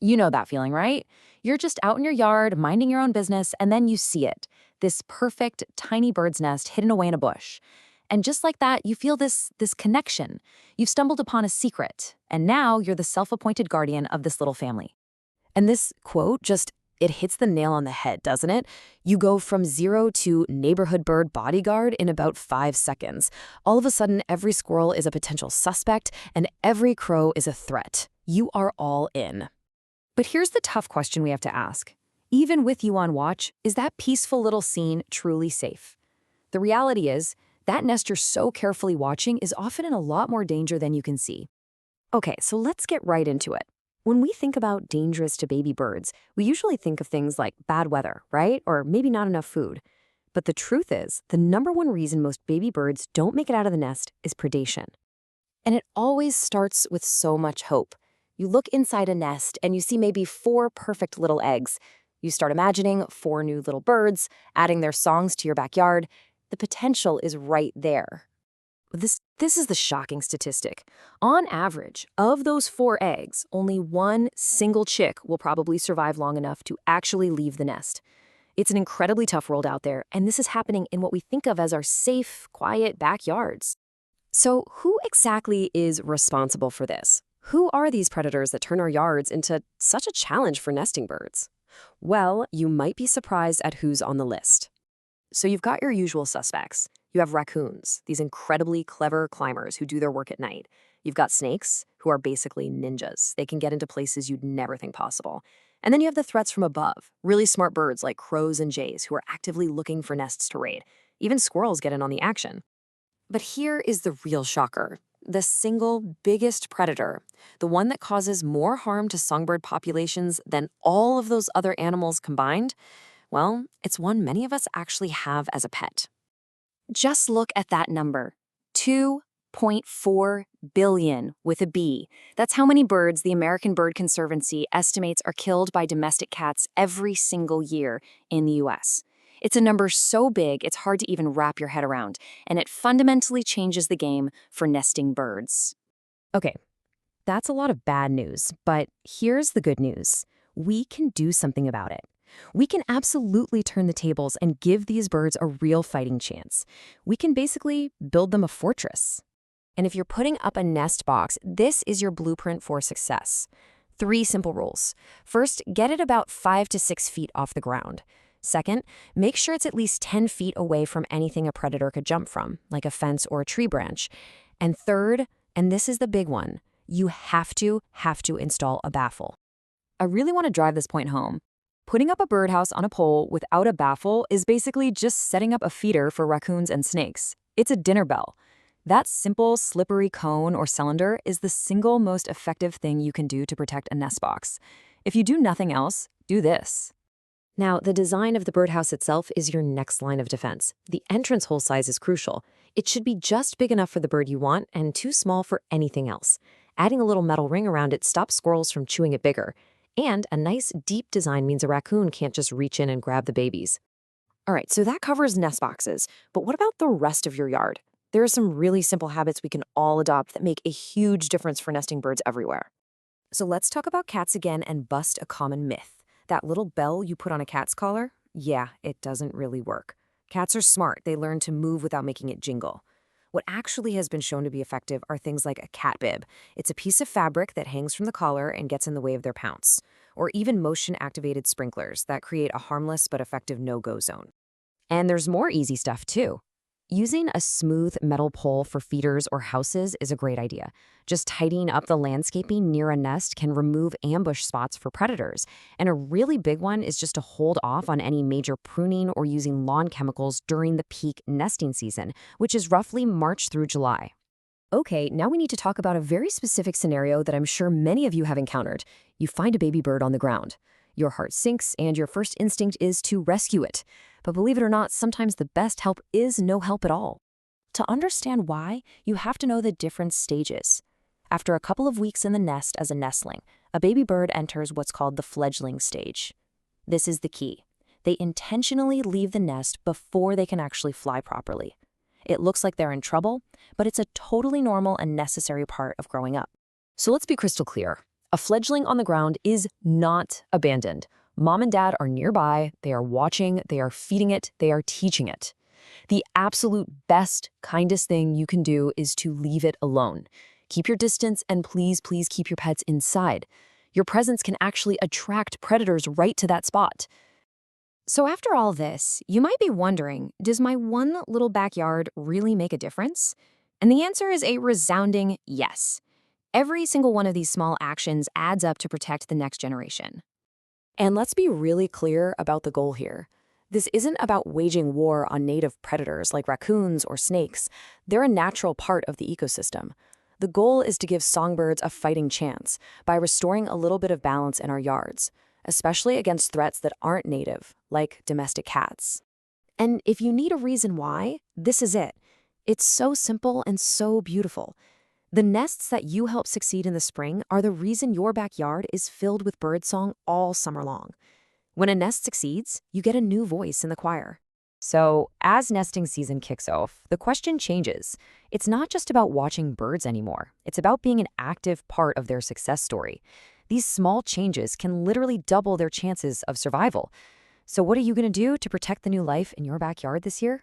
You know that feeling, right? You're just out in your yard, minding your own business, and then you see it. This perfect, tiny bird's nest hidden away in a bush. And just like that, you feel this connection. You've stumbled upon a secret, and now you're the self-appointed guardian of this little family. And this quote it hits the nail on the head, doesn't it? You go from zero to neighborhood bird bodyguard in about 5 seconds. All of a sudden, every squirrel is a potential suspect, and every crow is a threat. You are all in. But here's the tough question we have to ask. Even with you on watch, is that peaceful little scene truly safe? The reality is, that nest you're so carefully watching is often in a lot more danger than you can see. Okay, so let's get right into it. When we think about dangerous to baby birds, we usually think of things like bad weather, right? Or maybe not enough food. But the truth is, the #1 reason most baby birds don't make it out of the nest is predation. And it always starts with so much hope. You look inside a nest and you see maybe 4 perfect little eggs. You start imagining 4 new little birds, adding their songs to your backyard. The potential is right there. This is the shocking statistic. On average, of those 4 eggs, only 1 single chick will probably survive long enough to actually leave the nest. It's an incredibly tough world out there, and this is happening in what we think of as our safe, quiet backyards. So who exactly is responsible for this? Who are these predators that turn our yards into such a challenge for nesting birds? Well, you might be surprised at who's on the list. So you've got your usual suspects. You have raccoons, these incredibly clever climbers who do their work at night. You've got snakes, who are basically ninjas. They can get into places you'd never think possible. And then you have the threats from above, really smart birds like crows and jays who are actively looking for nests to raid. Even squirrels get in on the action. But here is the real shocker. The single biggest predator, the one that causes more harm to songbird populations than all of those other animals combined, well, it's one many of us actually have as a pet. Just look at that number, 2.4 billion with a B. That's how many birds the American Bird Conservancy estimates are killed by domestic cats every single year in the US. It's a number so big it's hard to even wrap your head around, and it fundamentally changes the game for nesting birds. Okay, that's a lot of bad news, but here's the good news. We can do something about it. We can absolutely turn the tables and give these birds a real fighting chance. We can basically build them a fortress. And if you're putting up a nest box, this is your blueprint for success. 3 simple rules. First, get it about 5 to 6 feet off the ground. Second, make sure it's at least 10 feet away from anything a predator could jump from, like a fence or a tree branch. And third, and this is the big one, you have to install a baffle. I really want to drive this point home. Putting up a birdhouse on a pole without a baffle is basically just setting up a feeder for raccoons and snakes. It's a dinner bell. That simple, slippery cone or cylinder is the single most effective thing you can do to protect a nest box. If you do nothing else, do this. Now, the design of the birdhouse itself is your next line of defense. The entrance hole size is crucial. It should be just big enough for the bird you want and too small for anything else. Adding a little metal ring around it stops squirrels from chewing it bigger. And a nice, deep design means a raccoon can't just reach in and grab the babies. All right, so that covers nest boxes. But what about the rest of your yard? There are some really simple habits we can all adopt that make a huge difference for nesting birds everywhere. So let's talk about cats again and bust a common myth. That little bell you put on a cat's collar? Yeah, it doesn't really work. Cats are smart. They learn to move without making it jingle. What actually has been shown to be effective are things like a cat bib. It's a piece of fabric that hangs from the collar and gets in the way of their pounce. Or even motion-activated sprinklers that create a harmless but effective no-go zone. And there's more easy stuff, too. Using a smooth metal pole for feeders or houses is a great idea. Just tidying up the landscaping near a nest can remove ambush spots for predators. And a really big one is just to hold off on any major pruning or using lawn chemicals during the peak nesting season, which is roughly March through July. Okay, now we need to talk about a very specific scenario that I'm sure many of you have encountered. You find a baby bird on the ground. Your heart sinks and your first instinct is to rescue it. But believe it or not, sometimes the best help is no help at all. To understand why, you have to know the different stages. After a couple of weeks in the nest as a nestling, a baby bird enters what's called the fledgling stage. This is the key. They intentionally leave the nest before they can actually fly properly. It looks like they're in trouble, but it's a totally normal and necessary part of growing up. So let's be crystal clear. A fledgling on the ground is not abandoned. Mom and dad are nearby, they are watching, they are feeding it, they are teaching it. The absolute best, kindest thing you can do is to leave it alone. Keep your distance and please, please keep your pets inside. Your presence can actually attract predators right to that spot. So after all this, you might be wondering, does my one little backyard really make a difference? And the answer is a resounding yes. Every single one of these small actions adds up to protect the next generation. And let's be really clear about the goal here. This isn't about waging war on native predators like raccoons or snakes. They're a natural part of the ecosystem. The goal is to give songbirds a fighting chance by restoring a little bit of balance in our yards, especially against threats that aren't native, like domestic cats. And if you need a reason why, this is it. It's so simple and so beautiful. The nests that you help succeed in the spring are the reason your backyard is filled with birdsong all summer long. When a nest succeeds, you get a new voice in the choir. So, as nesting season kicks off, the question changes. It's not just about watching birds anymore. It's about being an active part of their success story. These small changes can literally double their chances of survival. So what are you going to do to protect the new life in your backyard this year?